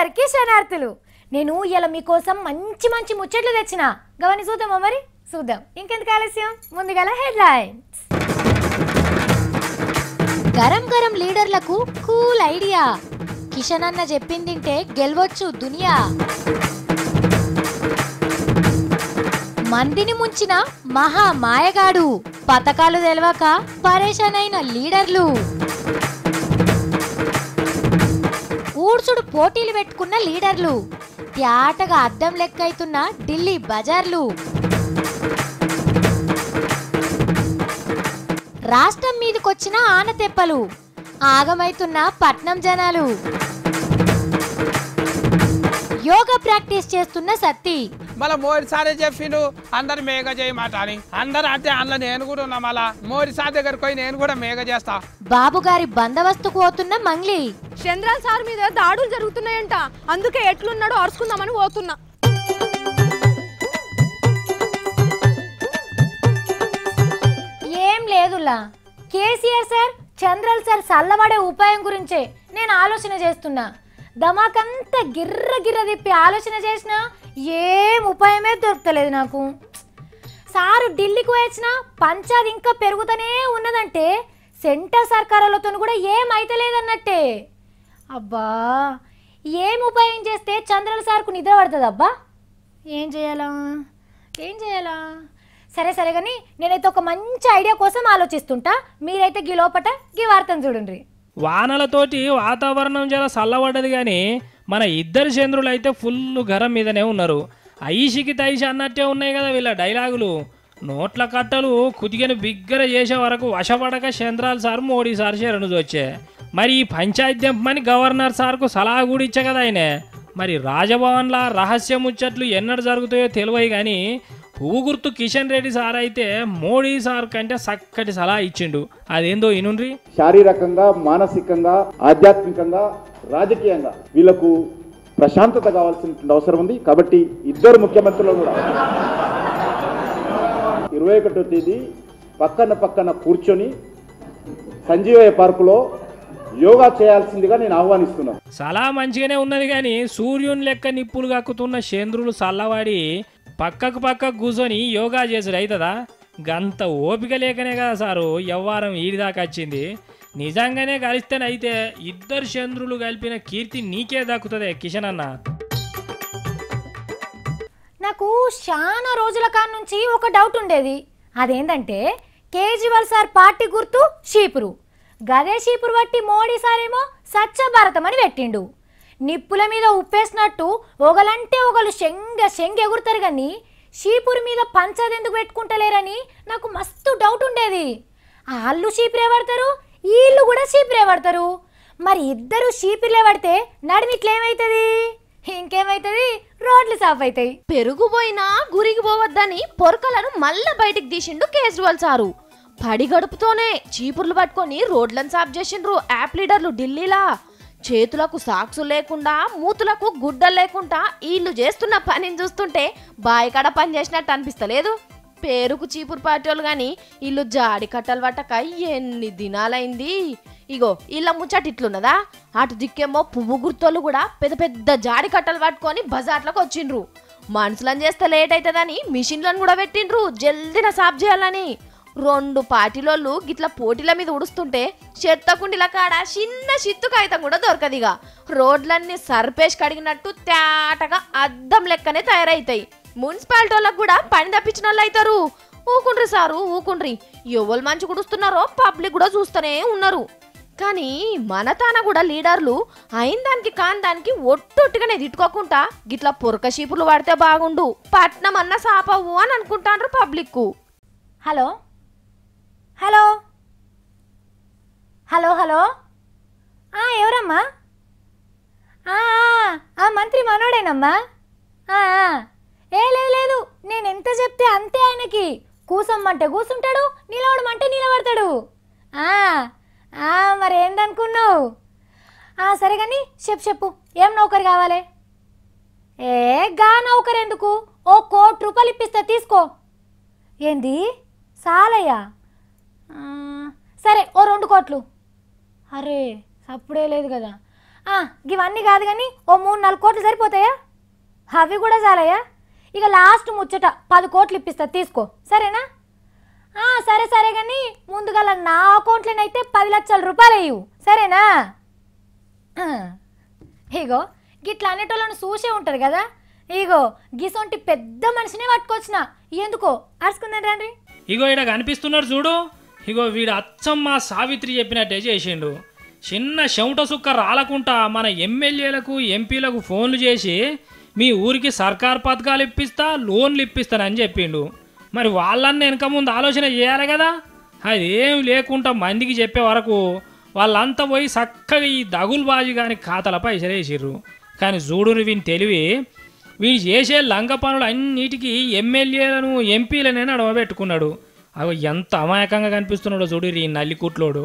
అందరికీ శనార్థులు. నేను ఇలా మీకోసం మంచి మంచి ముచ్చట్లు తెచ్చిన. గవని చూద్దామా మరి? చూద్దాం. ఇంకెందుకు ఆలస్యం, ముందుగల హెడ్లైన్స్. గరం గరం లీడర్లకు కూల్ ఐడియా. కిషన్ అన్న చెప్పిందింటే గెలవచ్చు దునియా. మందిని ముంచిన మహా మాయగాడు. పథకాలు తెలవక పరేషాన్ అయిన లీడర్లు. ఊడ్చుడు పోటీలు పెట్టుకున్న లీడర్లు. త్యాటగా అద్దం లెక్కైతున్న ఢిల్లీ బజార్లు. రాష్ట్రం మీదకొచ్చిన ఆనతెప్పలు. ఆగమైతున్న పట్నం జనాలు. యోగా ప్రాక్టీస్ చేస్తున్న సత్తి. మళ్ళీ మోడీసారి చెప్పిండు అందరు మేఘ చేయమాట అని. అందరు అంటే అందులో నేను కూడా ఉన్నా. మళ్ళా మోడీసారి దగ్గరకు పోయి నేను కూడా మేఘ చేస్తా. బాబు గారి బందోబస్తుకు పోతున్న మంగ్లీ. చంద్రాల్ సార్ మీద దాడులు జరుగుతున్నాయంట, అందుకే ఎట్లున్నాడో అరుచుకుందామని పోతున్నా. ఏం లేదులా, కేసీఆర్ సార్ చంద్రాల్ సార్ చల్లబడే ఉపాయం గురించే నేను ఆలోచన చేస్తున్నా. దమాకంతా గిర్ర గిర్ర తిప్పి ఆలోచన చేసినా ఏం ఉపాయమే దొరకలేదు నాకు. సారు ఢిల్లీకి వచ్చిన పంచాది ఇంకా పెరుగుతూనే ఉన్నదంటే సెంటర్ సర్కారులతో కూడా ఏమైతలేదన్నట్టే. అబ్బా, ఏం ఉపాయం చేస్తే చంద్రాల సార్కు నిద్ర పడుతుంది? అబ్బా, ఏం చేయాలా? సరే సరే కానీ నేనైతే ఒక మంచి ఐడియా కోసం ఆలోచిస్తుంటా. మీరైతే గీ లోపట గీ వార్తను చూడండి. వానలతోటి వాతావరణం జర చల్లబడ్డది కానీ మన ఇద్దరు చంద్రులు అయితే ఫుల్ గరం మీదనే ఉన్నారు. ఐషికి తైషి అన్నట్టే ఉన్నాయి కదా వీళ్ళ డైలాగులు. నోట్ల కట్టలు కుదిగని బిగ్గర చేసే వరకు వశపడక చంద్రాల్ సార్ మోడీ సార్ శరణు వచ్చే. మరి ఈ పంచాయతీ దింపమని గవర్నర్ సార్కు సలహా కూడా ఇచ్చే కదా ఆయన. మరి రాజభవన్లా రహస్య ముచ్చట్లు ఎన్నడు జరుగుతాయో తెలివయి కానీ పువ్వు గుర్తు కిషన్ రెడ్డి సార్ అయితే మోడీ సార్ కంటే చక్కటి సలహా ఇచ్చిండు. అదేందో ఇనుండ్రి. శారీరకంగా, మానసికంగా, ఆధ్యాత్మికంగా, రాజకీయంగా వీళ్లకు ప్రశాంతత కావాల్సిన అవసరం ఉంది. కాబట్టి ఇద్దరు ముఖ్యమంత్రులు కూడా 21వ తేదీ పక్కన కూర్చొని సంజీవయ్య పార్కులో యోగా చేయాల్సిందిగా నేను ఆహ్వానిస్తున్నాను. సలహా మంచిగానే ఉన్నది కానీ సూర్యుని లెక్క నిప్పులు కక్కుతున్న చంద్రులు చల్లవాడి పక్కకు కూర్చొని యోగా చేసుడు అవుతుందా? గంత ఓపిక లేకనే కదా సారు యవ్వారం ఈడిదాకా వచ్చింది. నిజంగానే కలిస్తేనైతే ఇద్దరు చంద్రులు కలిపిన కీర్తి నీకే దక్కుతుంది కిషన్ అన్న. నాకు చాలా రోజుల కాడ నుంచి ఒక డౌట్ ఉండేది. అదేంటంటే కేజ్రీవాల్ సార్ పార్టీ గుర్తు షీపురు. గదే షీపురు బట్టి మోడీ సార్ ఏమో స్వచ్ఛ భారతం అని పెట్టిండు. నిప్పుల మీద ఉప్పేసినట్టు ఒకలంటే ఒకళ్ళు శంగ ఎగురుతారు కానీ షీపురు మీద పంచది ఎందుకు పెట్టుకుంటలేరని నాకు మస్తు డౌట్ ఉండేది. వాళ్ళు షీపురే పడతారు, వీళ్ళు కూడా షీపురే పడతారు. మరి ఇద్దరు షీపుర్లే పడితే నడిమిట్లేమవుతుంది? ఇంకేమైతుంది? రోడ్లు సాఫ్ అవుతాయి. పెరుగుపోయినా గురికి పోవద్దని పొరకలను మళ్ళా బయటికి తీసిండు కేజ్రీవాల్ సారు. పడి గడుపుతోనే చీపుర్లు పట్టుకొని రోడ్లను సాఫ్ చేసిండ్రు యాప్ లీడర్లు ఢిల్లీలా. చేతులకు సాక్సు లేకుండా, మూతులకు గుడ్డలు లేకుండా వీళ్ళు చేస్తున్న పనిని చూస్తుంటే బాయికాడ పని చేసినట్టు అనిపిస్తలేదు. పేరుకు చీపురు పాటోళ్ళు కానీ వీళ్ళు జాడి కట్టలు పట్టక ఎన్ని దినాలైంది. ఇగో వీళ్ళ ముచ్చట ఇట్లున్నదా? అటు దిక్కేమో పువ్వు గుర్తోళ్ళు కూడా పెద్ద పెద్ద జాడి కట్టలు పట్టుకొని బజార్లకు వచ్చిండ్రు. మనుషులను చేస్తే లేట్ అవుతుందని మిషన్లను కూడా పెట్టిండ్రు జల్దిన సాఫ్ చేయాలని. 2 పార్టీలోళ్ళు గిట్ల పోటీల మీద ఉడుస్తుంటే చెత్తకుండిల కాడ చిన్న చిత్తు కాగితం కూడా దొరకదిగా. రోడ్లన్నీ సర్పేష్ కడిగినట్టు తేటగా అద్దం లెక్కనే తయారైతాయి. మున్సిపాలిటీ వాళ్ళకు కూడా పని తప్పించిన వాళ్ళు అవుతారు. ఊకుండ్రి సారు ఊకుండ్రి. ఎవరు మంచి కుడుస్తున్నారో పబ్లిక్ కూడా చూస్తూనే ఉన్నారు. కానీ మన తాన కూడా లీడర్లు అయిన దానికి కాని దానికి ఒట్టొట్టుగానే తిట్టుకోకుండా గిట్ల పొరక షీపులు పడితే బాగుండు, పట్నం అన్న సాపవు అని అనుకుంటాండ్రు public. Hello hello hello hello ఎవరమ్మా? మంత్రి మనోడేనమ్మా. లేదు, నేను ఎంత చెప్తే అంతే. ఆయనకి కూసమ్మంటే కూసుంటాడు, నిలవడమంటే నిలబడతాడు. మరి ఏందనుకున్నావు? సరే కానీ చెప్పు ఏం నౌకరు కావాలి? గా నౌకరు ఎందుకు? ఓ 1 కోటి రూపాయలు ఇప్పిస్తా, తీసుకో. ఏంది సాలయ్యా? సరే ఓ 2 కోట్లు. అరే అప్పుడే లేదు కదా. ఇవన్నీ కాదు కానీ ఓ 3-4 కోట్లు సరిపోతాయా? అవి కూడా చాలయ్యా. ఇక లాస్ట్ ముచ్చట 10 కోట్లు ఇప్పిస్తా, తీసుకో, సరేనా? సరే సరే కానీ ముందుగా నా అకౌంట్లోనైతే 10 లక్షల రూపాయలు వేయు, సరేనా? ఇగో గిట్లా అనేటోళ్ళను చూసే ఉంటారు కదా, ఇగో గిసొంటి పెద్ద మనిషినే పట్టుకొచ్చిన, ఎందుకో అరుచుకుందని రండి. ఇగో ఇక్కడ కనిపిస్తున్నాడు చూడు, ఇగో వీడు అచ్చం మా సావిత్రి చెప్పినట్టే చేసిండు. చిన్న చెమట సుక్క రాలకుండా మన ఎమ్మెల్యేలకు ఎంపీలకు ఫోన్లు చేసి మీ ఊరికి సర్కార్ పథకాలు ఇప్పిస్తా, లోన్లు ఇప్పిస్తానని చెప్పిండు. మరి వాళ్ళన్న వెనక ముందు ఆలోచన చేయాలి కదా. అది ఏం లేకుండా మందికి చెప్పే వరకు వాళ్ళంతా పోయి చక్కగా ఈ దగులుబాజీ కానీ ఖాతాల పైసలు వేసిర్రు. కానీ చూడుని వీని తెలివి, వీడు చేసే లంగ పనులు అన్నిటికీ ఎమ్మెల్యేలను ఎంపీలనే నడవబెట్టుకున్నాడు. అవి ఎంత అమాయకంగా కనిపిస్తున్నాడో చూడు ఈ నల్లికుట్లోడు.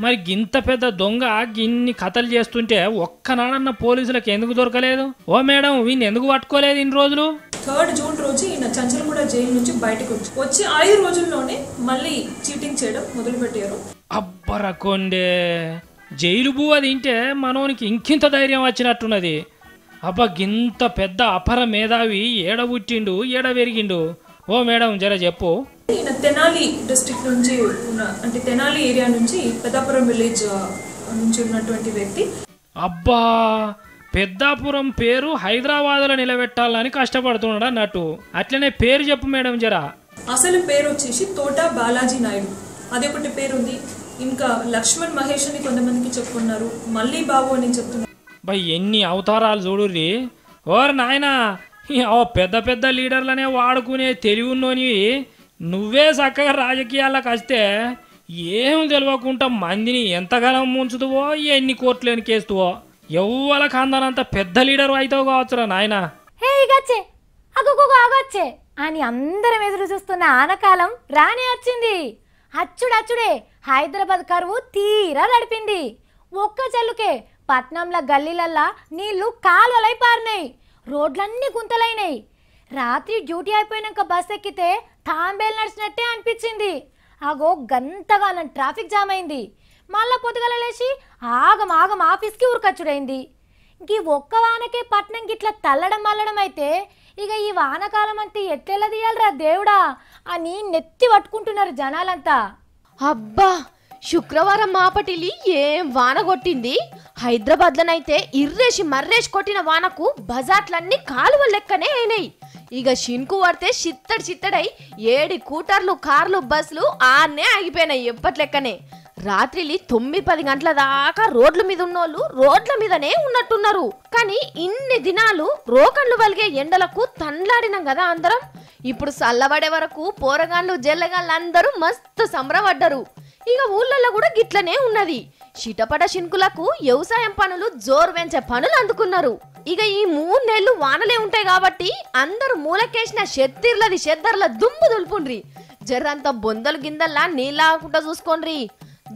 మరి గింత పెద్ద దొంగ గిన్ని కథలు చేస్తుంటే ఒక్కనాడన్న పోలీసులకు ఎందుకు దొరకలేదు? ఓ మేడం, వీడిని ఎందుకు పట్టుకోలేదు ఇన్ని రోజులు? 3 జూన్ రోజు ఈయన చంచలగూడ జైలు నుంచి బయటకు వచ్చి 5 రోజుల్లోనే మళ్ళీ చీటింగ్ చేయడం మొదలుపెట్టారు. అబ్బరకొండే, జైలు బువ్వ తింటే మనోనికి ఇంకింత ధైర్యం వచ్చినట్టున్నది. అబ్బా, గింత పెద్ద అపర మేధావి ఏడ పుట్టిండు, ఏడ పెరిగిండు? ఓ మేడం, జర చెప్పు. ఈయన తెనాలి డిస్ట్రిక్ట్ నుంచి అంటే తెనాలి ఏరియా నుంచి పెద్దాపురం విలేజ్ నుంచి ఉన్నటువంటి వ్యక్తి. అబ్బా, పెద్దాపురం పేరు హైదరాబాద్లో నిలబెట్టాలని కష్టపడుతున్నాడు అన్నట్టు. అట్లనే పేరు చెప్పు మేడం జరా. అసలు పేరు వచ్చేసి తోట బాలాజీ నాయుడు, అదే ఒకటి పేరు ఉంది. ఇంకా లక్ష్మణ్ మహేష్ అని కొంతమందికి చెప్పుకున్నారు, మళ్ళీ బాబు అని చెప్తున్నారు. బై, ఎన్ని అవతారాలు చూడుర్రి. ఓర్ నాయనా, పెద్ద పెద్ద లీడర్లనే వాడుకునే తెలివి ఉన్నోని నువ్వే చక్కగా రాజకీయాలకు వస్తే ఏం తెలియకుండా మందిని ఎంతగానో ముంచుతువో, ఎన్ని కోట్లేని కేస్తువో, ఎవ్వలకు అందనంత పెద్ద లీడర్ అవుతావు కావచ్చురా నాయన. హే ఇగచ్చే ఆగొచ్చే అని అందరం ఎదురు చూస్తున్న ఆనకాలం రానే వచ్చింది. అచ్చుడే హైదరాబాద్ కరువు తీరా నడిపింది. ఒక్క చల్లుకే పట్నంలో గల్లీలల్లా నీళ్లు కాలువలై పారినాయి, రోడ్లన్నీ గుంతలైనాయి. రాత్రి డ్యూటీ అయిపోయినాక బస్ ఎక్కితే తాంబేలు నడిచినట్టే అనిపించింది. అగో గంతగానం ట్రాఫిక్ జామ్ అయింది. మళ్ళా పొద్దుగల లేచి ఆగం ఆఫీస్కి ఉరకచ్చుడైంది. ఈ ఒక్క వానకే పట్నం గిట్లా తల్లడం మల్లడం అయితే ఇక ఈ వానకాలం అంతా ఎట్లెలా తీయాలరా దేవుడా అని నెత్తి పట్టుకుంటున్నారు జనాలంతా. అబ్బా, శుక్రవారం మాపటిలి ఏం వాన కొట్టింది. హైదరాబాద్లోనైతే ఇర్రేసి మర్రేసి కొట్టిన వానకు బజార్లన్నీ కాలువ లెక్కనే అయినాయి. ఇక షిన్కు పడితే చిత్తడై 7 కూటర్లు, కార్లు, బస్సులు ఆనే ఆగిపోయినాయి ఎప్పట్లెక్కనే. రాత్రిలి 9-10 గంటల దాకా రోడ్ల మీద ఉన్నోళ్ళు రోడ్ల మీదనే ఉన్నట్టున్నారు. కానీ ఇన్ని దినాలు రోకన్లు వలిగే ఎండలకు తండ్లాడినాం కదా అందరం. ఇప్పుడు చల్లబడే వరకు పోరగాళ్ళు జల్లగాళ్ళు అందరూ మస్తు సంబరపడ్డారు. ఇక ఊళ్ళల్లో కూడా గిట్లనే ఉన్నది. చిటపట షిన్కులకు వ్యవసాయం పనులు జోరు పెంచే పనులు అందుకున్నారు. ఇక ఈ 3 నెలలు వానలే ఉంటాయి కాబట్టి అందరూ మూలకేసిన చెద్దర్ల దుమ్ము దులుపుండ్రి. జర్రంత బొందలు గిందల్లా నీళ్ళాకుండా చూసుకోండ్రి.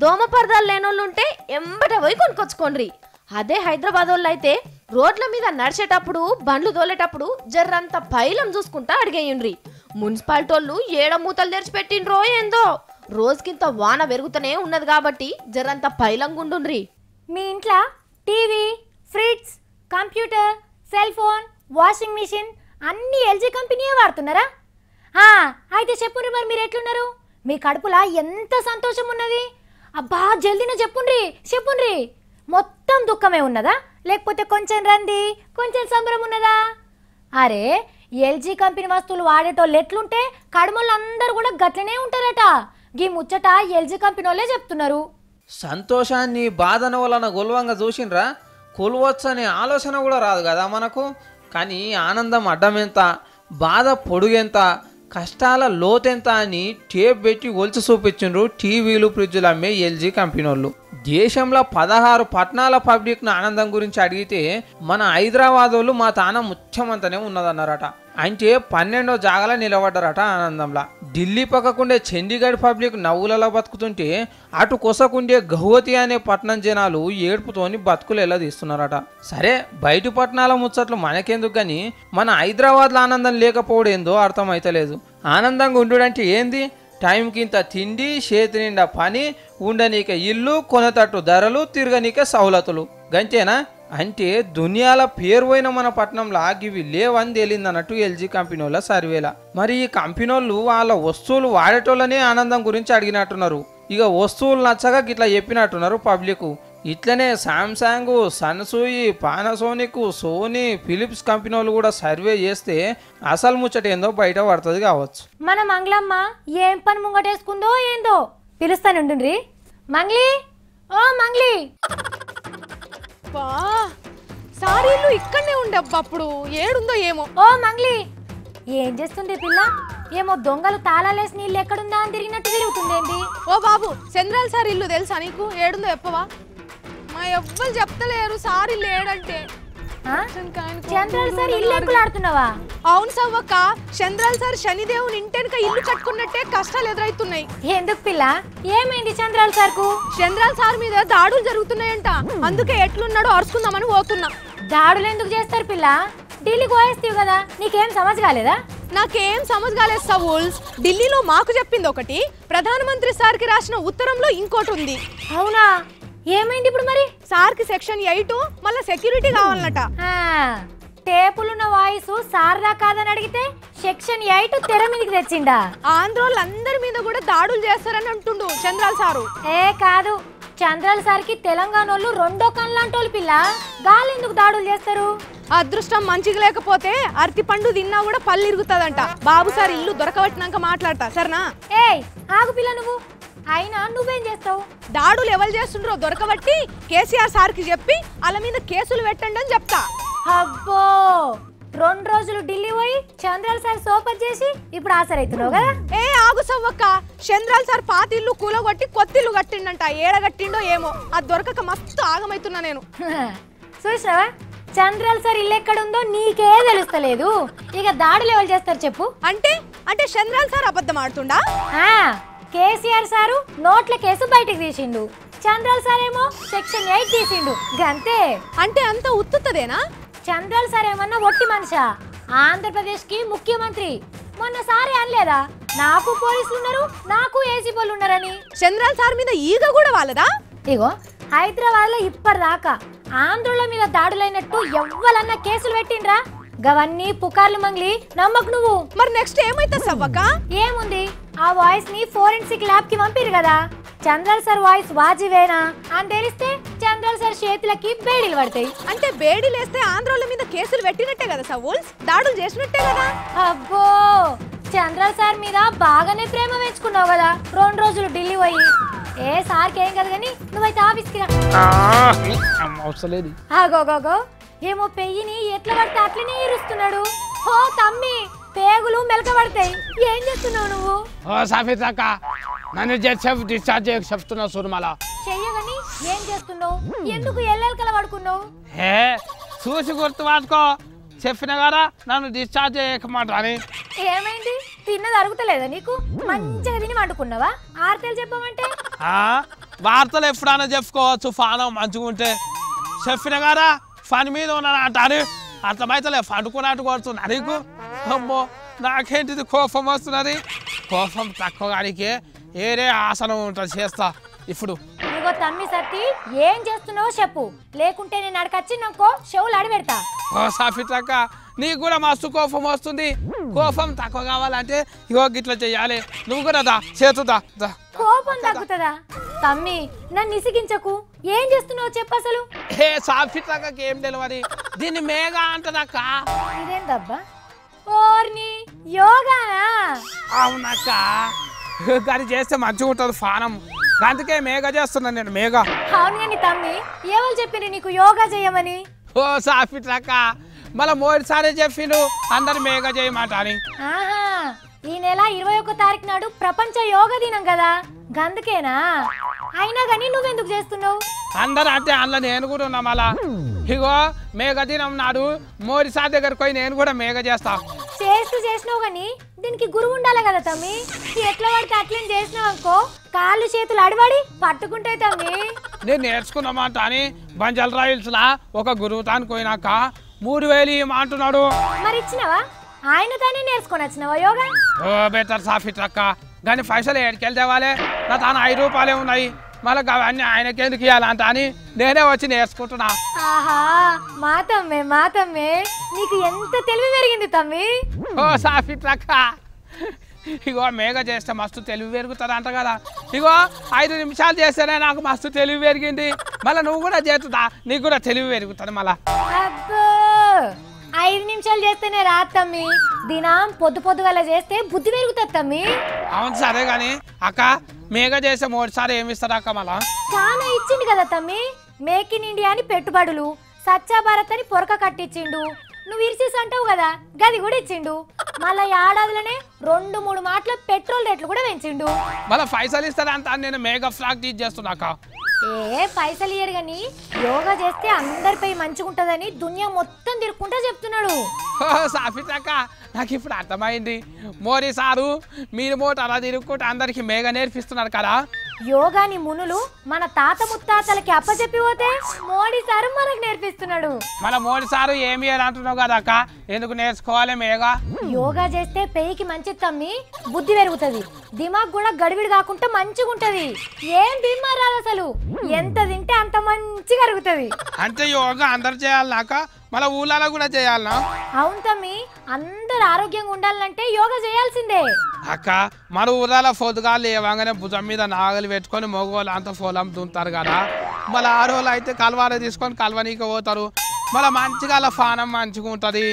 దోమ పరదాలు లేనోళ్ళుంటే ఎంబట పోయి కొనుక్కొచ్చుకోండ్రి. అదే హైదరాబాద్ వాళ్ళు అయితే రోడ్ల మీద నడిచేటప్పుడు, బండ్లు తోలేటప్పుడు జర్రంత పైలం చూసుకుంటా అడిగేయండ్రి. మున్సిపాలిటీ వాళ్ళు ఏడ మూతలు తెరిచిపెట్టిండ్రో ఏందో. రోజుకింత వాన పెరుగుతూనే ఉన్నది కాబట్టి జరంత పైలంగుండుండ్రి. మీ ఇంట్లో TV, fridge, computer, cell phone, washing machine అన్నీ ఎల్జీ కంపెనీయే వాడుతున్నారా? అయితే చెప్పుండ్రి, మరి మీరు ఎట్లున్నారు? మీ కడుపులా ఎంత సంతోషం ఉన్నది? అబ్బా, జల్దీన చెప్పుండ్రి. మొత్తం దుఃఖమే ఉన్నదా, లేకపోతే కొంచెం రంది, కొంచెం సంబరం ఉన్నదా? అరే, ఎల్జీ కంపెనీ వస్తువులు వాడేటోళ్ళు ఎట్లుంటే కడుమోళ్ళందరూ కూడా గట్లనే ఉంటారట. గీ ముచ్చట ఎల్జీ కంపెనీ వాళ్ళే చెప్తున్నారు. సంతోషాన్ని బాధన వలన గొల్వంగా చూసిండ్రా, కొలువచ్చనే ఆలోచన కూడా రాదు కదా మనకు. కానీ ఆనందం అడ్డమెంత, బాధ పొడుగెంత, కష్టాల లోతెంత అని టేప్ పెట్టి ఒలిచి చూపించిండ్రు టీవీలు, ఫ్రిడ్జులు అమ్మే ఎల్జీ కంపెనీ వాళ్ళు. దేశంలో 16 పట్టణాల పబ్లిక్ను ఆనందం గురించి అడిగితే మన హైదరాబాద్ వాళ్ళు మా తాన ముఖ్యమంతనే ఉన్నదన్నారట. అంటే 12వ జాగాల నిలబడ్డారట ఆనందంలా. ఢిల్లీ పక్కకుండే చండీగఢ్ పబ్లిక్ నవ్వులలో బతుకుతుంటే అటు కొసకుండే గౌహతి అనే పట్టణం జనాలు ఏడుపుతోని బతుకులు ఎలా తీస్తున్నారట. సరే, బయట పట్టణాల ముచ్చట్లు మనకెందుకు కానీ మన హైదరాబాద్లో ఆనందం లేకపోవడం ఏందో అర్థమైతలేదు. ఆనందంగా ఉండుడంటే ఏంది? టైంకి ఇంత తిండి, చేతి నిండా పని, ఉండనీకే ఇల్లు, కొనతట్టు ధరలు, తిరగనీకే సౌలతులు, గంతేనా? అంటే దునియాల పేరు పోయిన మన పట్టణంలో ఇవి లేవని తేలింది అన్నట్టు ఎల్జీ కంపెనీ వాళ్ళ సర్వేలా. మరి ఈ కంపెనీ వాళ్ళు వాళ్ళ వస్తువులు వాడేటోళ్ళనే ఆనందం గురించి అడిగినట్టున్నారు. ఇక వస్తువులు నచ్చగా గిట్లా చెప్పినట్టున్నారు పబ్లిక్. ఇట్లనే Samsung, Sansui, Panasonic, Sony, Philips company వాళ్ళు కూడా సర్వే చేస్తే అసలు ముచ్చట ఏందో బయట పడుతుంది కావచ్చు. మన మంగళమ్మ ఏం పని ముంగటేసుకుందో ఏందో పిలుస్తానుండ్రి. మంగ్లీ, ఓ మంగ్లీ. సారీలు ఇక్కడనే ఉండే అప్పుడు ఏడుందో ఏమో. ఓ మంగ్లీ, ఏం చేస్తుంది పిల్ల? ఏమో దొంగలు తాళాలేసి నీళ్ళు ఎక్కడుందా అని తిరిగినట్టు తిరుగుతుందేంటి? ఓ బాబు, చంద్రాల సార్ ఇల్లు తెలుసా నీకు? ఏడుందో చెప్పవా? మా ఎవ్వరు చెప్తలేరు సార్ ఇల్లు ఏడంటే. చంద్రాల సార్ ఇల్లు ఎక్కులాడుతున్నావా? అవును సవ్వక్క, చంద్రాల సార్ శనిదేవుని ఇంటెనక ఇల్లు కట్టుకున్నట్టే కష్టాలు ఎదురవుతున్నాయి. ఎందుకు పిల్ల, ఏమైంది చంద్రాల సార్ కు? చంద్రాల సార్ మీద దాడులు జరుగుతున్నాయంట. అందుకే ఎట్లున్నాడో అరుచుకుందామని పోతున్నా. దాడులు ఎందుకు చేస్తారు పిల్ల? ఢిల్లీకి పోయేస్తావు కదా, నీకేం సమజ్ కాలేదా? నాకేం సమజ్ కాలేదు సవూల్స్. ఢిల్లీలో మాకు చెప్పింది ఒకటి, ప్రధానమంత్రి సార్కి రాసిన ఉత్తరంలో ఇంకోటి ఉంది. అవునా? ఏమైంది ఇప్పుడు మరి? సార్కి సెక్షన్ 8 మళ్ళీ సెక్యూరిటీ కావాలన్నట. టేపులున్న వాయిస్ సారదా కాదని అడిగితే సెక్షన్ 8 తెర మీదకి తెచ్చిండా? ఆంధ్రోళ్ళందరి మీద కూడా దాడులు చేస్తారని అంటుండు చంద్రాల సారు. ఏ కాదు, చంద్రాల సార్కి తెలంగాణ వాళ్ళు రెండో కన్లాంటోళ్ళు పిల్ల. గాలెందుకు దాడులు చేస్తారు? అదృష్టం మంచిగా లేకపోతే అరటి పండు తిన్నా కూడా పళ్ళు ఇరుగుతుందంట. బాబు సార్ ఇల్లు దొరకబట్టినాక మాట్లాడతా సరేనా? ఏయ్ ఆగు పిల్ల, నువ్వు అయినా నువ్వేం చేస్తావు? దాడులు ఎవరు చేస్తుండ్రో దొరకబట్టి కేసీఆర్ సార్కి చెప్పి వాళ్ళ మీద కేసులు పెట్టండి అని చెప్తా. అబ్బో, 2 రోజులు ఢిల్లీ పోయి చంద్రాల సార్ సోపర్ చేసి ఇప్పుడు ఆసరైతున్నావు కదా? ఏ ఆగు సవ్వక్క, చంద్రాల సార్ పాత ఇల్లు కూలగొట్టి కొత్త ఇల్లు కట్టిండంట. ఏడగట్టిండో ఏమో, అది దొరకక మస్తు ఆగమైతున్నా నేను. చూసినావా, చంద్రాల సార్ ఇల్లు ఎక్కడుందో నీకే తెలుస్తలేదు. ఇక దాడులు ఎవరు చేస్తారు చెప్పు? అంటే అంటే చంద్రాల సార్ అబద్ధం ఆడుతుండా? కేసీఆర్ సారు నోట్ల కేసు బయటకు తీసిండు, చంద్రాల సార్ ఏమో సెక్షన్ 8 తీసిండు, గంతే. అంటే అంత ఉత్తుతదేనా? చంద్రాల సార్ ఏమన్నా ఒట్టి మనిషా? ఆంధ్రప్రదేశ్ కి ముఖ్యమంత్రి. మొన్న సారే అనలేదా, నాకు పోలీసులు ఉన్నారు, నాకు ఏసీపీలు ఉన్నారని? చంద్రాల సార్ మీద ఈగ కూడా వాళ్ళదా? ఇగో హైదరాబాద్ లో ఇప్పటిదాకా ఆంధ్రుల మీద దాడులైనట్టు ఎవ్వలన్నా కేసులు పెట్టిండ్రా? గవన్నీ పుకార్లు మంగ్లీ, నమ్మకు నువ్వు. మరి నెక్స్ట్ ఏమైతే సవ్వక? ఏముంది, ఆ వాయిస్ ని ఫోరెన్సిక్ ల్యాబ్ కి పంపిరు కదా. చంద్రాల సార్ వాయిస్ వాజివేనా అని తెలిస్తే చంద్రాల సార్ చేతులకి బేడీలు పడతాయి. అంటే బేడీలేస్తే ఆంధ్రోళ్ళ మీద కేసులు పెట్టినట్టే కదా సవూల్స్, దాడులు చేసినట్టే కదా? అబ్బో, చంద్రాల సార్ మీద బాగానే ప్రేమ పెంచుకున్నావు కదా 2 రోజులు ఢిల్లీ పోయి. ఏ సార్కి ఏం కదా కానీ నువ్వైతే ఆఫీస్కి రా. ఆగోగోగో, ఏమో పెయ్యిని ఎట్లా పడితే అట్లనే ఇరుస్తున్నాడు. ఓ తమ్మి, పేగులు మెలకబడతాయి. ఏం చేస్తున్నావు నువ్వు? సాఫీతక్క, నన్ను డిశ్చార్జ్ చెప్తున్నా సుర్మల. చెయ్యగని ఏం చేస్తున్నావు? ఎందుకు ఎల్లెలకల పడుకున్నావు? హే చూసి గుర్తు పట్టుకో, చెప్పిన కదా నన్ను డిశ్చార్జ్ చేయకమాట అని. ఏమైంది? తిన్నది అరుగుతలేదా నీకు? మంచిగా తిని వండుకున్నావా? ఆర్తలు చెప్పమంటే వార్తలు ఎప్పుడైనా చెప్పుకోవచ్చు, ఫానం మంచిగా ఉంటే. చెప్పిన కదా పని మీద ఉన్నాను అంటారు, అర్థమైతలే పండుకున్నట్టు కొడుతున్నా నీకు. అమ్మో, నాకేంటిది కోపం వస్తున్నది. కోపం తక్కువ గాడికే ఏరే ఆసనం ఉంటుంది, చేస్తా ఇప్పుడు. ఇగో తమ్మి సత్తి, ఏం చేస్తున్నావో చెప్పు, లేకుంటే నేను అడకొచ్చినాకో చెవులు అడిపెడతా. ఓ సాఫితక్క, నీకు కూడా మస్తు కోపం వస్తుంది. కోపం తక్కువ కావాలంటే ఇగో గిట్లా చెయ్యాలి. నువ్వు కూడా దా చేతుదా. కోపం తగ్గుతుందా? తమ్మి నన్ను ఇసిగించకు. ఏం చేస్తున్నావు చెప్పు అసలు. ఏ సాఫితక్కకి ఏం తెలియదు, దీన్ని మేఘ అంటదక్క. ఇదేందబ్బా? ఓర్ని యోగానా? అవునక్క, దాన్ని చేస్తే మంచిగా ఉంటుంది ఫానం, అందుకే మేఘ చేస్తున్నాను నేను. మేఘ అవును కానీ తమ్మి, ఎవరు చెప్పింది నీకు యోగా చేయమని? ఓ సాఫితక్క, మళ్ళీ మోడీసారే చెప్పిండు అందరు మేఘ చేయమాట అని. ఆహా, ఈ నెల 21వ తారీఖు నాడు ప్రపంచ యోగా దినం కదా, గందుకేనా? అయినా కానీ నువ్వెందుకు చేస్తున్నావు? అందరు అంటే అందులో నేను కూడా ఉన్నా. మళ్ళా ఇగో మేఘ దినం నాడు మోడీ సార్ దగ్గరకు పోయి నేను కూడా మేఘ చేస్తా. చేసినావు కానీ దీనికి గురువు ఉండాలి కదా తమ్మి. ఎట్లా పడితే అట్లని చేసినావు అనుకో, కాళ్ళు చేతులు అడిబడి పట్టుకుంటాయి తమ్మి. నేను నేర్చుకున్నామాట అని బంజల్ రాయిల్స్ లా ఒక గురువు తానికి పోయినాక 3000 అంటున్నాడు. మరి ఇచ్చినవా? ఆయన తానే నేర్చుకొని వచ్చినవా యోగా? ఓ బెటర్ సాఫితక్క, కానీ పైసలు ఎక్కడికెళ్ళి తేవాలి? నా తాను 5 రూపాయలే ఉన్నాయి. మళ్ళీ అవన్నీ ఆయనకెందుకు ఇవ్వాలంట అని నేనే వచ్చి నేర్చుకుంటున్నా. ఆహా మా తమ్మే నీకు ఎంత తెలివి పెరిగింది తమ్మి. ఓ సాఫిట్రక్క, ఇగో మేఘ చేస్తే మస్తు తెలివి పెరుగుతుంది అంట కదా. ఇగో 5 నిమిషాలు చేస్తేనే నాకు మస్తు తెలివి పెరిగింది. మళ్ళీ నువ్వు కూడా చేస్తుందా, నీకు కూడా తెలివి పెరుగుతుంది మళ్ళా. అబ్బో 5 నిమిషాలు చేస్తేనే రాదు తమ్మి, దినం పొద్దుగల చేస్తే బుద్ధి పెరుగుతుంది తమ్మి. అవును సరే గాని అక్క, మేఘ చేస్తే 3 సార్లు ఏమి ఇస్తాడు అక్క మళ్ళా? చాలా ఇచ్చిండు కదా తమ్మి. మేక్ ఇన్ ఇండియా అని పెట్టుబడులు, స్వచ్ఛ భారత్ అని పొరక కట్టించిండు. నువ్వు ఇరిసిస్ అంటావు కదా, గది కూడా ఇచ్చిండు. మళ్ళా ఏడాదిలోనే 2-3 మాటల పెట్రోల్ రేట్లు కూడా పెంచిండు. మళ్ళీ పైసలు ఇస్తాడంట. నేను మేఘ ఫ్లాగ్ టీచ్ చేస్తున్నాక. పైసలు ఇయ్యరు గాని యోగా చేస్తే అందరిపై మంచిగుంటదని దునియా మొత్తం తిరుక్కుంటా చెప్తున్నాడు. సాఫిట్రక్క, నాకు ఇప్పుడు అర్థమైంది. మోడీ సారు మీరు మోట అలా తిరుక్కుంటే అందరికి మేఘ నేర్పిస్తున్నారు కదా. యోగాని మునులు మన తాత ముత్తాతలకి అప్పచెప్పి పోతే మోడీ సారు మనకు నేర్పిస్తున్నాడు. మన మోడీ సారు ఏమి అని అంటున్నావు కదా అక్క, ఎందుకు నేర్చుకోవాలి మేఘ? యోగా చేస్తే పెయికి మంచిది తమ్మి, బుద్ధి పెరుగుతుంది, దిమాగ్ కూడా గడివిడి కాకుండా మంచిగా ఉంటది. ఏం బీమార్ రాదు అసలు, ఎంత తింటే అంత మంచిగా అరుగుతుంది. అంటే యోగా అందరు చేయాలనాక మళ్ళీ ఊళ్ళలో కూడా చేయాలనా? అవును తమ్మి, అందరు ఆరోగ్యంగా ఉండాలంటే యోగా చేయాల్సిందే. అక్క మన ఊళ్ళలో పొద్దుగాలు లేవగానే భుజం మీద నాగలు పెట్టుకొని మగవాళ్ళు అంతా పొలం దుంతారు కదా. మళ్ళీ ఆడవాళ్ళు అయితే కలవారు తీసుకొని కలవనీకి పోతారు. మళ్ళీ మంచిగా అలా పానం మంచిగా ఉంటది.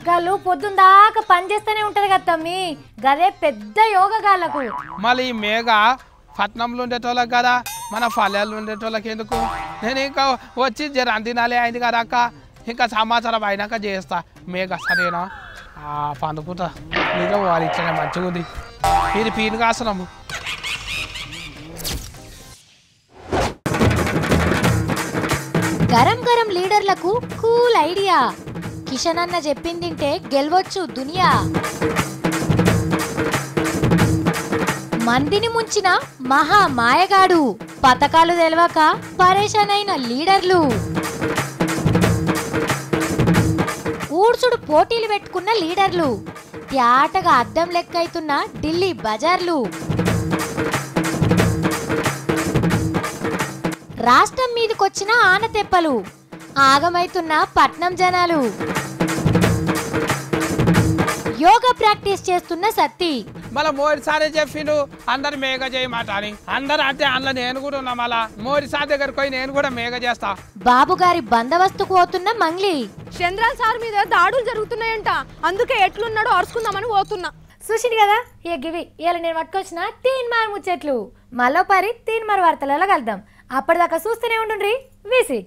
గాళ్ళు పొద్దున్న దాకా పని చేస్తూనే ఉంటది కదా తమ్మి, గదే పెద్ద యోగా గాళ్ళకు. మళ్ళీ ఈ మేఘ పట్నంలో ఉండేటోళ్ళకి కదా, మన పల్లెల్లో ఉండేటోళ్ళకి ఎందుకు? నేను ఇంకా వచ్చి తినాలి అయింది కదా అక్క, ఇంకా సమాచారం అయినాక చేస్తా మేఘ. సరేనా? పండుకుంటా, నిజం వాళ్ళు ఇచ్చిన మంచిగా ఉంది. ఇది పీను కాస్తున్నాము. గరం గరం లీడర్లకు కూల్ ఐడియా, కిషన్ అన్న చెప్పిందింటే గెలవచ్చు దునియా. మందిని ముంచిన మహా మాయగాడు, పథకాలు తెలవక పరేషాన్ అయిన లీడర్లు, ఊడ్చుడు పోటీలు పెట్టుకున్న లీడర్లు, త్యాటగా అద్దం లెక్కైతున్న ఢిల్లీ బజార్లు, రాష్ట్రం మీదకొచ్చిన ఆనతెప్పలు, ఆగమైతున్న పట్నం జనాలు, యోగా ప్రాక్టీస్ చేస్తున్న సత్తి. మళ్ళీ మోడీ సారే చెప్పిండు అందరు మేఘ చేయమాట అని. అందరు అంటే అందులో నేను కూడా ఉన్నా. మళ్ళా మోడీ సార్ దగ్గరకు పోయి నేను కూడా మేఘ చేస్తా. బాబు గారి బందోబస్తుకు పోతున్న మంగ్లీ. చంద్రాల్ సార్ మీద దాడులు జరుగుతున్నాయంట, అందుకే ఎట్లున్నాడో అరుచుకుందామని పోతున్నా. చూసింది కదా ఇక గివి ఇలా నేను పట్టుకొచ్చిన 3 మార్ ముచ్చట్లు. మళ్ళీ 3 మార్ వార్తలలో కలుద్దాం. అప్పటిదాకా చూస్తూనే ఉండుండ్రి వీసీ.